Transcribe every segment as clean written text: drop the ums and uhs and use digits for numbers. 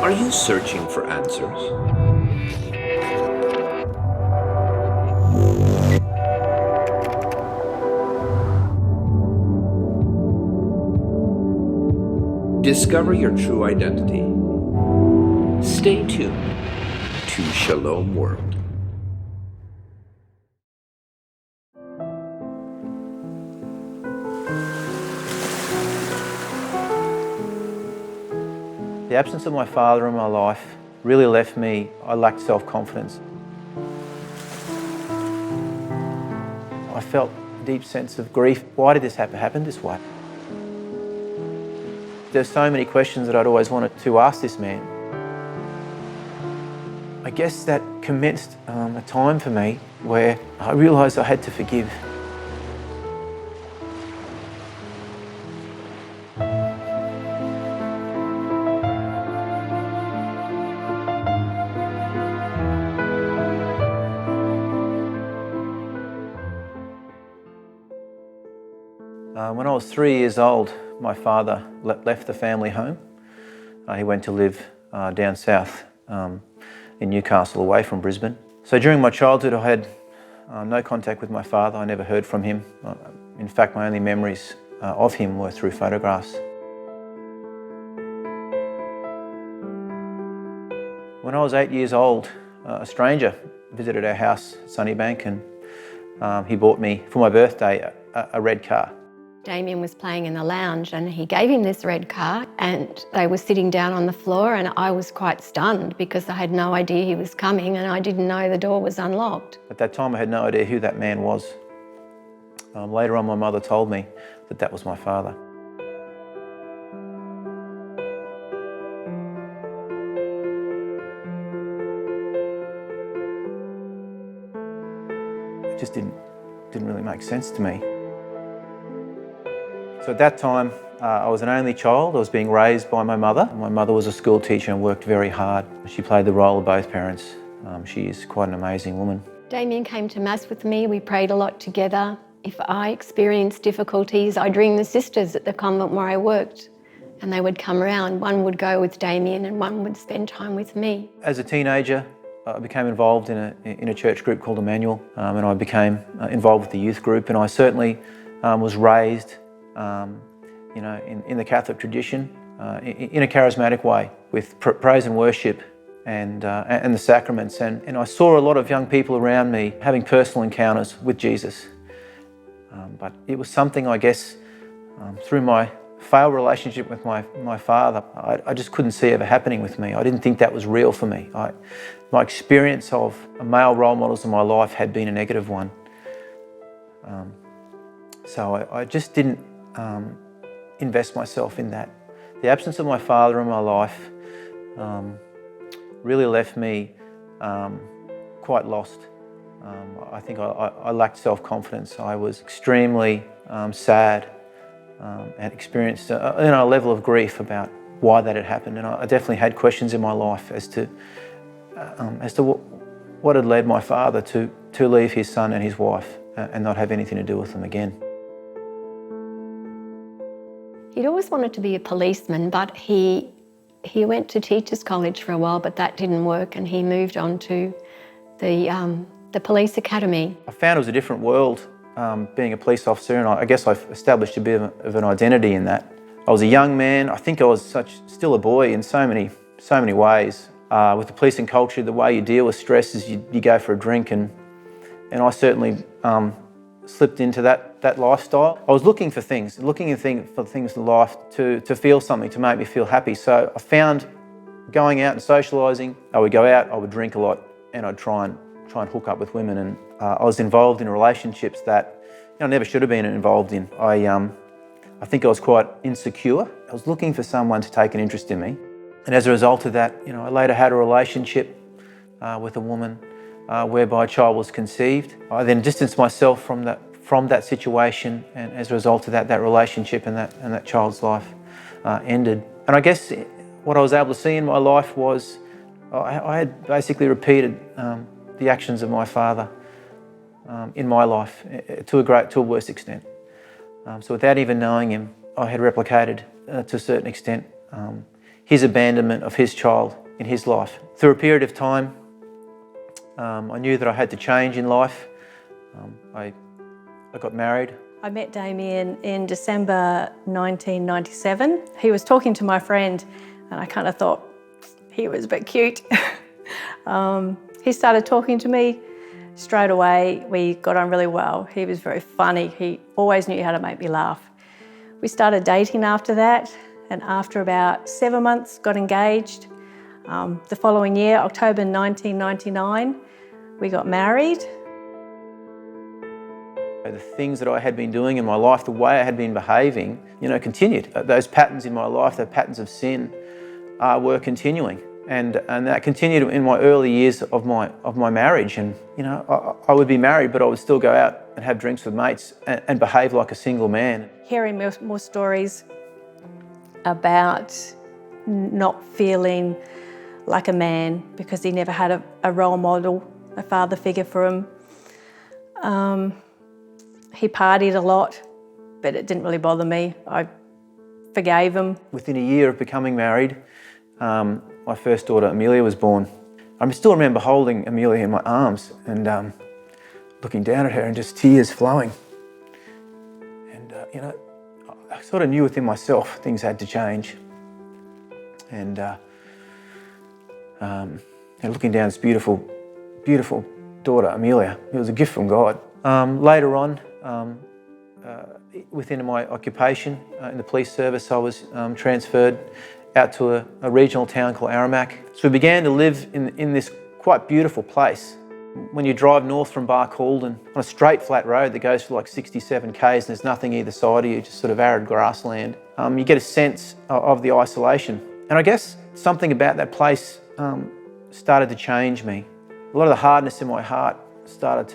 Are you searching for answers? Discover your true identity. Stay tuned to Shalom World. The absence of my father in my life really left me, I lacked self-confidence. I felt a deep sense of grief. Why did this happen this way? There's so many questions that I'd always wanted to ask this man. I guess that commenced a time for me where I realised I had to forgive. When I was 3 years old, my father left the family home. He went to live down south in Newcastle, away from Brisbane. So during my childhood, I had no contact with my father. I never heard from him. In fact, my only memories of him were through photographs. When I was 8 years old, a stranger visited our house at Sunnybank, and he bought me, for my birthday, a red car. Damian was playing in the lounge and he gave him this red car, and they were sitting down on the floor, and I was quite stunned because I had no idea he was coming and I didn't know the door was unlocked. At that time I had no idea who that man was. Later on my mother told me that that was my father. It just didn't really make sense to me. So at that time, I was an only child. I was being raised by my mother. My mother was a school teacher and worked very hard. She played the role of both parents. She is quite an amazing woman. Damian came to Mass with me. We prayed a lot together. If I experienced difficulties, I'd ring the sisters at the convent where I worked, and they would come around. One would go with Damian and one would spend time with me. As a teenager, I became involved in a church group called Emmanuel, and I became involved with the youth group, and I certainly was raised in the Catholic tradition, in a charismatic way, with praise and worship and the sacraments. And I saw a lot of young people around me having personal encounters with Jesus. But it was something, I guess, through my failed relationship with my father, I just couldn't see ever happening with me. I didn't think that was real for me. My experience of male role models in my life had been a negative one. So I just didn't invest myself in that. The absence of my father in my life really left me quite lost. I think I lacked self-confidence. I was extremely sad and experienced a level of grief about why that had happened. And I definitely had questions in my life as to what had led my father to leave his son and his wife and not have anything to do with them again. He'd always wanted to be a policeman, but he went to Teachers College for a while, but that didn't work, and he moved on to the police academy. I found it was a different world being a police officer, and I guess I've established a bit of an identity in that. I was a young man. I think I was still a boy in so many ways. With the policing culture, the way you deal with stress is you go for a drink, and I certainly slipped into that lifestyle. I was looking for things in life to feel something, to make me feel happy. So I found going out and socialising, I would go out, I would drink a lot, and I'd try and hook up with women. And I was involved in relationships that I never should have been involved in. I think I was quite insecure. I was looking for someone to take an interest in me. And as a result of that, I later had a relationship with a woman whereby a child was conceived. I then distanced myself from that situation, and as a result of that relationship and that child's life ended. And I guess what I was able to see in my life was I had basically repeated the actions of my father in my life to a worse extent. So without even knowing him, I had replicated to a certain extent his abandonment of his child in his life. Through a period of time, I knew that I had to change in life. I got married. I met Damian in December 1997. He was talking to my friend and I kind of thought he was a bit cute. He started talking to me straight away. We got on really well. He was very funny. He always knew how to make me laugh. We started dating after that, and after about 7 months got engaged. The following year, October 1999, we got married. The things that I had been doing in my life, the way I had been behaving, continued. Those patterns in my life, the patterns of sin, were continuing. And that continued in my early years of my marriage. And I would be married, but I would still go out and have drinks with mates and behave like a single man. Hearing more stories about not feeling like a man because he never had a role model, a father figure for him. He partied a lot, but it didn't really bother me. I forgave him. Within a year of becoming married, my first daughter, Amelia, was born. I still remember holding Amelia in my arms and looking down at her and just tears flowing. And, I sort of knew within myself things had to change. And looking down at this beautiful, beautiful daughter, Amelia, it was a gift from God. Later on, within my occupation in the police service, I was transferred out to a regional town called Aramac. So we began to live in this quite beautiful place. When you drive north from Barcaldine on a straight flat road that goes for like 67 k's and there's nothing either side of you, just sort of arid grassland, you get a sense of the isolation. And I guess something about that place started to change me. A lot of the hardness in my heart started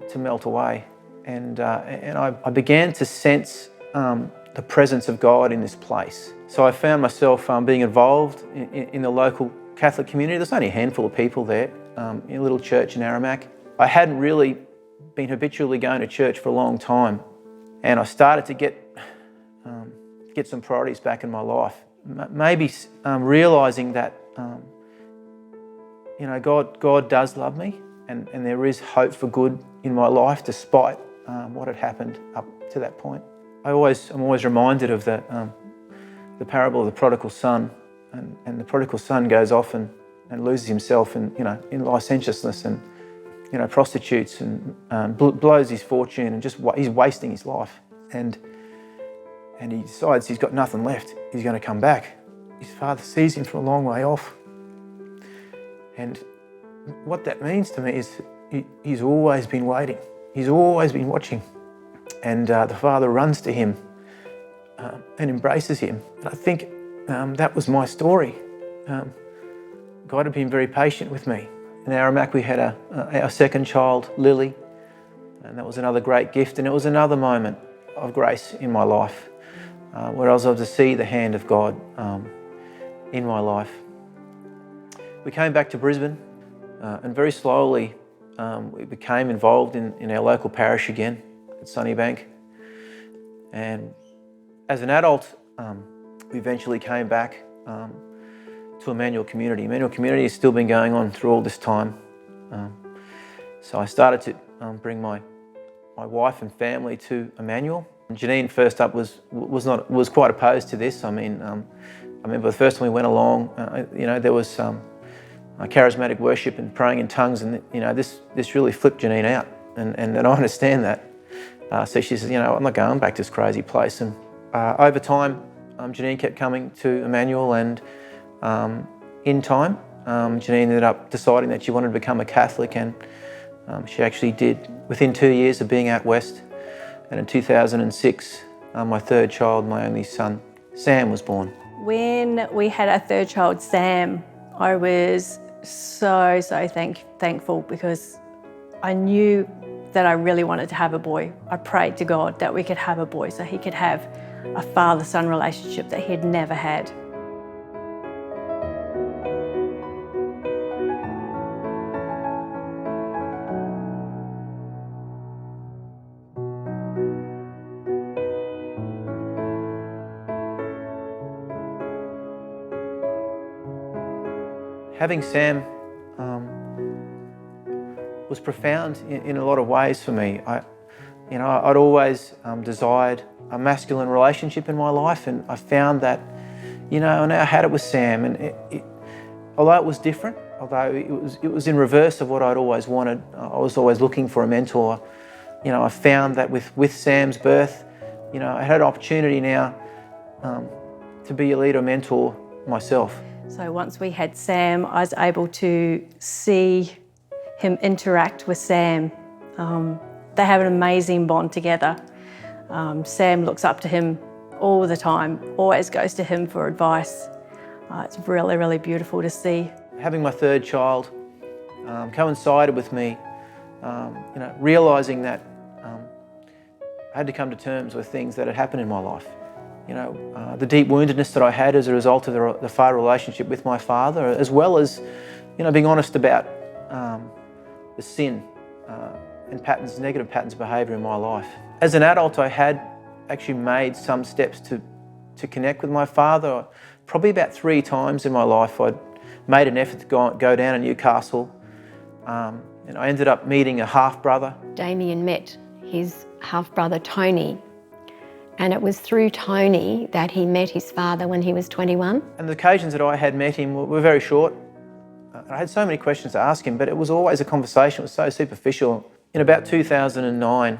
to melt away. And I began to sense the presence of God in this place. So I found myself being involved in the local Catholic community. There's only a handful of people there in a little church in Aramac. I hadn't really been habitually going to church for a long time, and I started to get some priorities back in my life. Maybe realising that God does love me, and there is hope for good in my life despite what had happened up to that point. I'm always reminded of the parable of the prodigal son, and the prodigal son goes off and loses himself in licentiousness and prostitutes and blows his fortune and he's wasting his life. And he decides he's got nothing left. He's going to come back. His father sees him from a long way off. And what that means to me is he's always been waiting. He's always been watching. And the father runs to him and embraces him. And I think that was my story. God had been very patient with me. In Aramac we had our second child, Lily, and that was another great gift. And it was another moment of grace in my life where I was able to see the hand of God in my life. We came back to Brisbane and very slowly we became involved in our local parish again at Sunnybank. And as an adult, we eventually came back to Emmanuel Community. Emmanuel Community has still been going on through all this time. So I started to bring my wife and family to Emmanuel. Janine first up was quite opposed to this. I remember the first time we went along, there was charismatic worship and praying in tongues, and this really flipped Janine out, and I understand that. So she says, I'm not going back to this crazy place. And over time, Janine kept coming to Emmanuel, and in time, Janine ended up deciding that she wanted to become a Catholic, and she actually did within 2 years of being out west. And in 2006, my third child, my only son, Sam, was born. When we had our third child, Sam, I was so thankful because I knew that I really wanted to have a boy. I prayed to God that we could have a boy so he could have a father-son relationship that he had never had. Having Sam was profound in a lot of ways for me. I'd always desired a masculine relationship in my life, and I found that, and I had it with Sam, and although it was different, although it was in reverse of what I'd always wanted, I was always looking for a mentor. I found that with Sam's birth, I had an opportunity now to be a leader, mentor myself. So once we had Sam, I was able to see him interact with Sam. They have an amazing bond together. Sam looks up to him all the time, always goes to him for advice. It's really, really beautiful to see. Having my third child coincided with me, realising that I had to come to terms with things that had happened in my life. The deep woundedness that I had as a result of the failed relationship with my father, as well as, being honest about the sin and negative patterns of behaviour in my life. As an adult, I had actually made some steps to connect with my father. Probably about 3 times in my life, I'd made an effort to go down to Newcastle, and I ended up meeting a half-brother. Damian met his half-brother Tony, and it was through Tony that he met his father when he was 21. And the occasions that I had met him were very short. I had so many questions to ask him, but it was always a conversation. It was so superficial. In about 2009,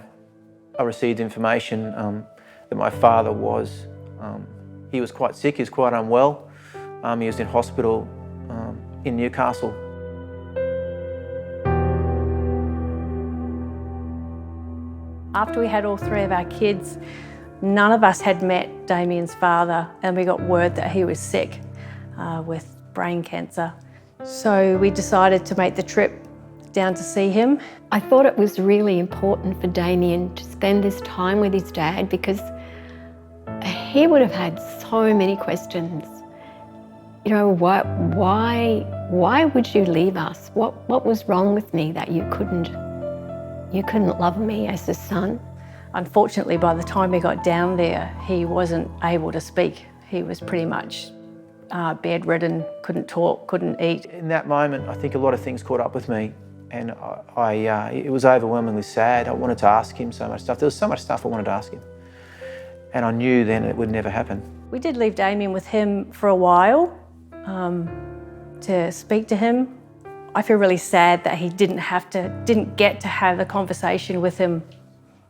I received information that my father he was quite sick, he was quite unwell. He was in hospital in Newcastle. After we had all 3 of our kids, none of us had met Damian's father, and we got word that he was sick with brain cancer. So we decided to make the trip down to see him. I thought it was really important for Damian to spend this time with his dad, because he would have had so many questions. Why would you leave us? What was wrong with me that you couldn't love me as a son? Unfortunately, by the time we got down there, he wasn't able to speak. He was pretty much bedridden, couldn't talk, couldn't eat. In that moment, I think a lot of things caught up with me, and it was overwhelmingly sad. I wanted to ask him so much stuff. There was so much stuff I wanted to ask him, and I knew then it would never happen. We did leave Damian with him for a while to speak to him. I feel really sad that he didn't get to have a conversation with him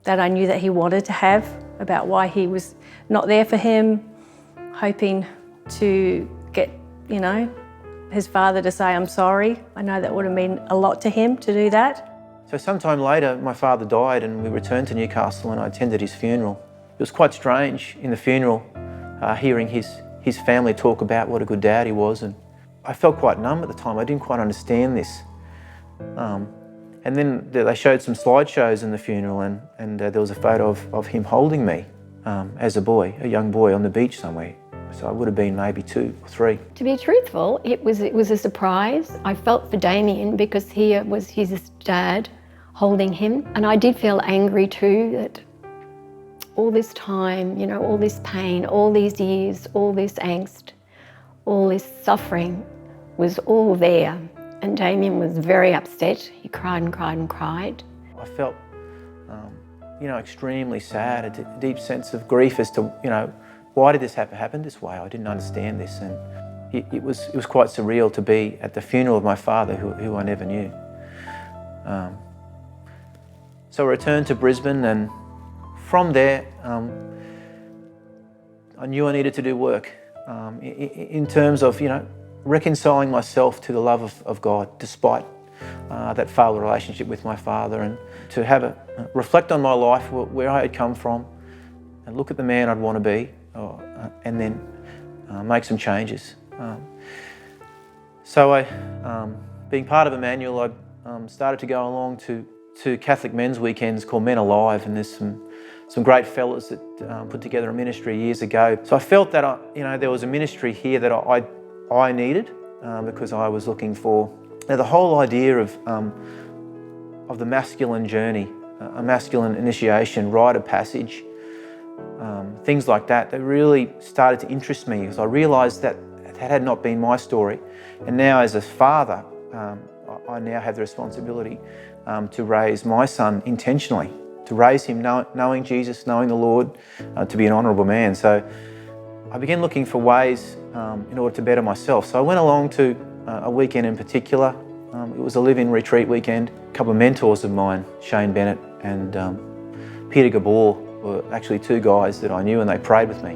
that I knew that he wanted to have about why he was not there for him, hoping to get, his father to say, I'm sorry. I know that would have meant a lot to him to do that. So sometime later, my father died, and we returned to Newcastle, and I attended his funeral. It was quite strange in the funeral, hearing his family talk about what a good dad he was, and I felt quite numb at the time. I didn't quite understand this. And then they showed some slideshows in the funeral, and there was a photo of him holding me as a young boy on the beach somewhere. So I would have been maybe 2 or 3. To be truthful, it was a surprise. I felt for Damian because here was his dad holding him, and I did feel angry too that all this time, all this pain, all these years, all this angst, all this suffering was all there. And Damian was very upset. He cried and cried and cried. I felt, extremely sad, a deep sense of grief as to, why did this happen this way? I didn't understand this, and it was quite surreal to be at the funeral of my father, who I never knew. So I returned to Brisbane, and from there, I knew I needed to do work in terms of, reconciling myself to the love of God, despite that failed relationship with my father, and to have reflect on my life, where I had come from, and look at the man I'd want to be, and then make some changes. So being part of Emmanuel, I started to go along to Catholic men's weekends called Men Alive, and there's some great fellas that put together a ministry years ago. So I felt that there was a ministry here that I needed, because I was looking for the whole idea of the masculine journey, a masculine initiation, rite of passage, things like that really started to interest me, because I realised that that had not been my story. And now as a father, I now have the responsibility to raise my son intentionally, to raise him knowing Jesus, knowing the Lord, to be an honourable man. So I began looking for ways in order to better myself. So I went along to a weekend in particular. It was a live-in retreat weekend. A couple of mentors of mine, Shane Bennett and Peter Gabor, were actually two guys that I knew, and they prayed with me.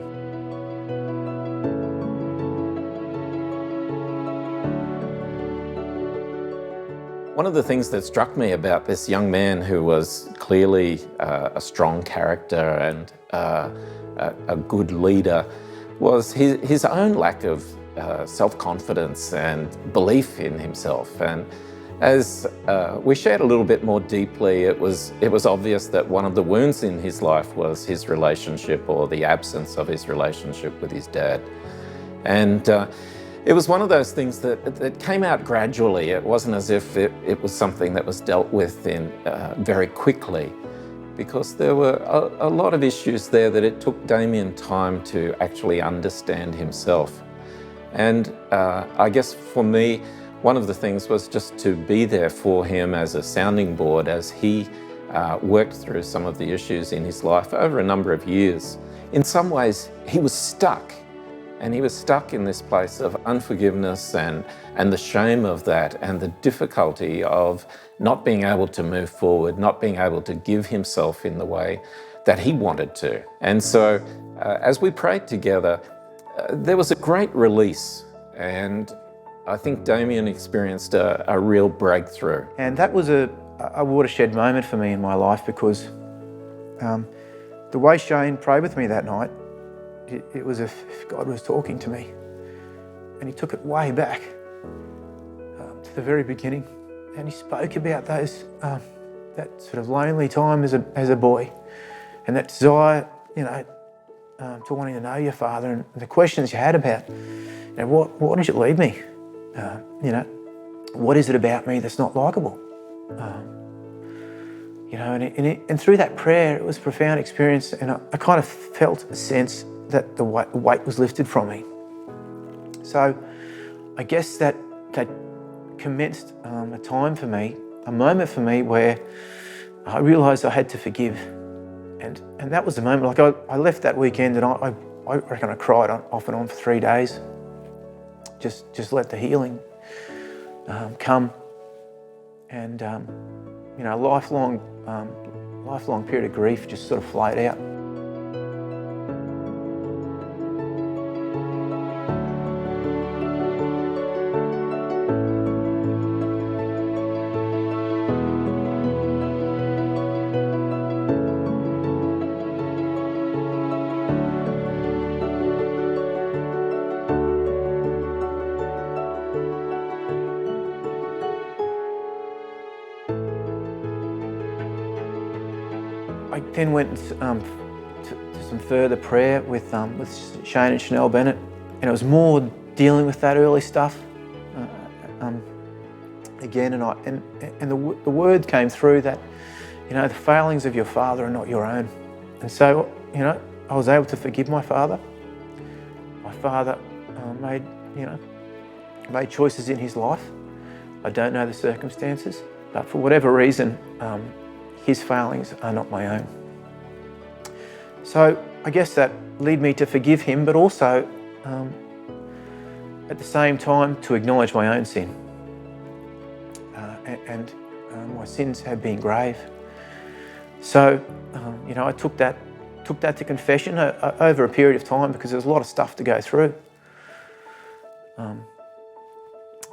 One of the things that struck me about this young man, who was clearly a strong character and a good leader, was his own lack of self-confidence and belief in himself. And as we shared a little bit more deeply, it was obvious that one of the wounds in his life was his relationship, or the absence of his relationship with his dad. And it was one of those things that came out gradually. It wasn't as if it was something that was dealt with in very quickly, because there were a lot of issues there that it took Damian time to actually understand himself. And I guess for me, one of the things was just to be there for him as a sounding board as he worked through some of the issues in his life over a number of years. In some ways, he was stuck. And he was stuck in this place of unforgiveness and the shame of that, and the difficulty of not being able to move forward, not being able to give himself in the way that he wanted to. And so as we prayed together, there was a great release, and I think Damian experienced a real breakthrough. And that was a watershed moment for me in my life, because the way Shane prayed with me that night, it was as if God was talking to me, and he took it way back to the very beginning, and he spoke about those that sort of lonely time as a boy, and that desire, to wanting to know your Father, and the questions you had about, what did you leave me? What is it about me that's not likable? And through that prayer, it was a profound experience, and I kind of felt a sense that the weight was lifted from me. So I guess that commenced a time for me, a moment for me where I realised I had to forgive. And that was the moment. Like I left that weekend, and I reckon I cried off and on for 3 days. Just let the healing come. And lifelong period of grief just sort of flowed out. I then went to some further prayer with Shane and Chanel Bennett, and it was more dealing with that early stuff again. And the word came through that the failings of your father are not your own. And so I was able to forgive my father. My father made choices in his life. I don't know the circumstances, but for whatever reason, his failings are not my own. So I guess that led me to forgive him, but also at the same time to acknowledge my own sin. And my sins have been grave. So I took that to confession over a period of time, because there was a lot of stuff to go through. And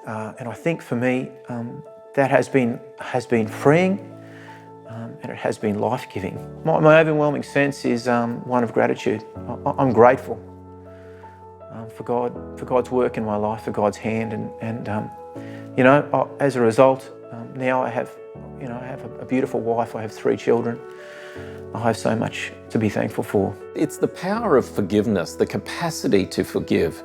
I think for me, that has been freeing. And it has been life-giving. My overwhelming sense is one of gratitude. I'm grateful for God's work in my life, for God's hand, and as a result, now I have a beautiful wife. I have 3 children. I have so much to be thankful for. It's the power of forgiveness, the capacity to forgive,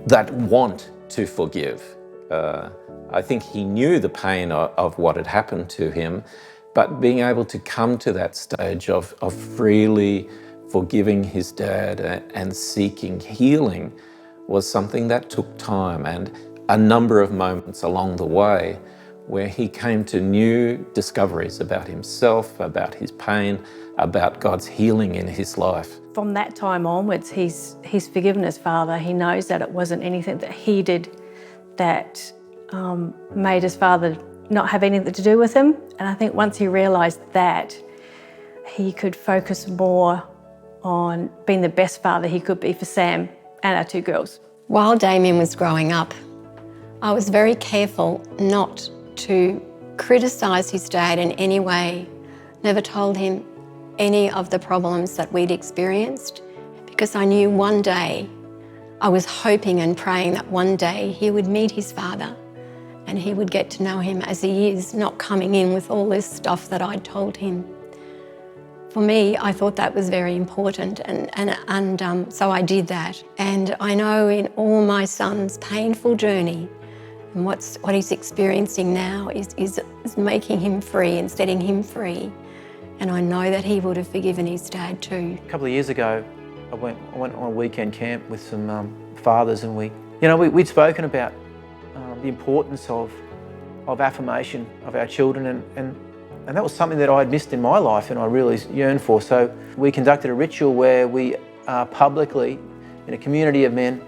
that want to forgive. I think he knew the pain of what had happened to him, but being able to come to that stage of freely forgiving his dad and seeking healing was something that took time and a number of moments along the way where he came to new discoveries about himself, about his pain, about God's healing in his life. From that time onwards, he's forgiven his father. He knows that it wasn't anything that he did that made his father not have anything to do with him. And I think once he realised that, he could focus more on being the best father he could be for Sam and our two girls. While Damian was growing up, I was very careful not to criticise his dad in any way. Never told him any of the problems that we'd experienced, because I knew one day, I was hoping and praying that one day he would meet his father and he would get to know him as he is, not coming in with all this stuff that I'd told him. For me, I thought that was very important, and so I did that. And I know in all my son's painful journey, and what he's experiencing now is making him free and setting him free. And I know that he would have forgiven his dad too. A couple of years ago, I went on a weekend camp with some fathers, and we'd spoken about the importance of affirmation of our children, and that was something that I'd missed in my life and I really yearned for. So we conducted a ritual where we publicly, in a community of men,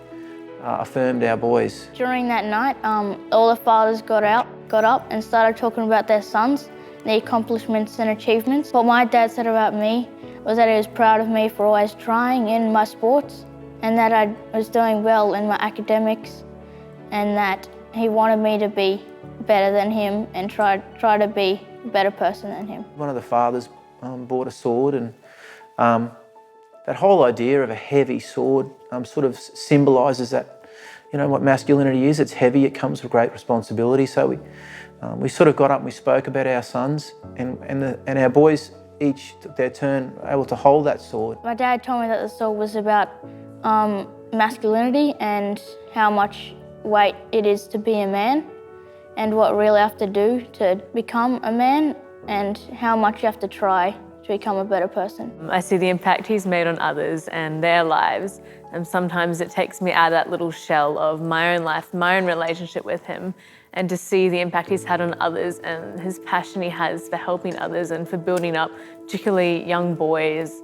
affirmed our boys. During that night, all the fathers got up and started talking about their sons, their accomplishments and achievements. What my dad said about me was that he was proud of me for always trying in my sports, and that I was doing well in my academics, and that he wanted me to be better than him and try to be a better person than him. One of the fathers bought a sword, and that whole idea of a heavy sword sort of symbolises that, what masculinity is. It's heavy, it comes with great responsibility. So we sort of got up and we spoke about our sons, and our boys each took their turn able to hold that sword. My dad told me that the sword was about masculinity and how much weight it is to be a man, and what really have to do to become a man, and how much you have to try to become a better person. I see the impact he's made on others and their lives, and sometimes it takes me out of that little shell of my own life, my own relationship with him, and to see the impact he's had on others and his passion he has for helping others and for building up particularly young boys,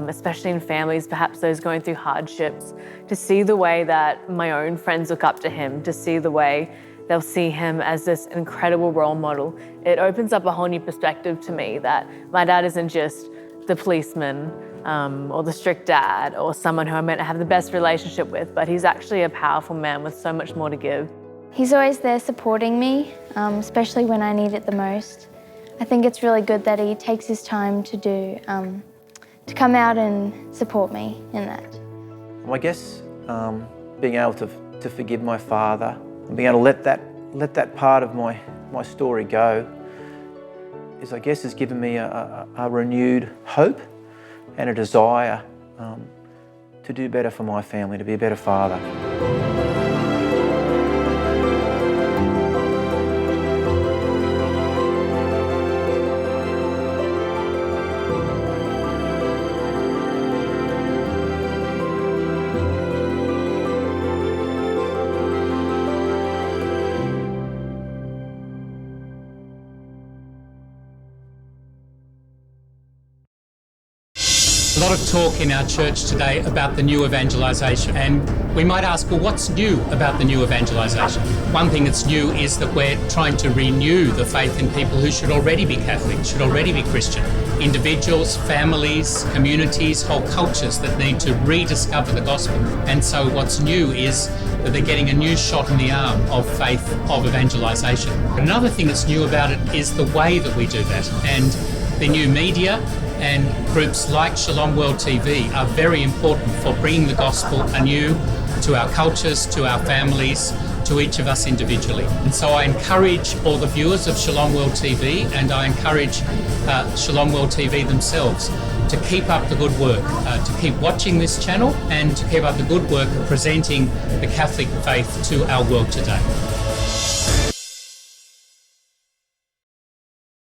especially in families, perhaps those going through hardships, to see the way that my own friends look up to him, to see the way they'll see him as this incredible role model. It opens up a whole new perspective to me that my dad isn't just the policeman or the strict dad or someone who I'm meant to have the best relationship with, but he's actually a powerful man with so much more to give. He's always there supporting me, especially when I need it the most. I think it's really good that he takes his time to come out and support me in that. Well, I guess being able to forgive my father and being able to let that part of my story go has given me a renewed hope and a desire to do better for my family, to be a better father. A lot of talk in our church today about the new evangelisation, and we might ask, well, what's new about the new evangelisation? One thing that's new is that we're trying to renew the faith in people who should already be Catholic, should already be Christian. Individuals, families, communities, whole cultures that need to rediscover the gospel. And so what's new is that they're getting a new shot in the arm of faith, of evangelisation. Another thing that's new about it is the way that we do that, and the new media and groups like Shalom World TV are very important for bringing the gospel anew to our cultures, to our families, to each of us individually. And so I encourage all the viewers of Shalom World TV, and I encourage Shalom World TV themselves to keep up the good work, to keep watching this channel and to keep up the good work of presenting the Catholic faith to our world today.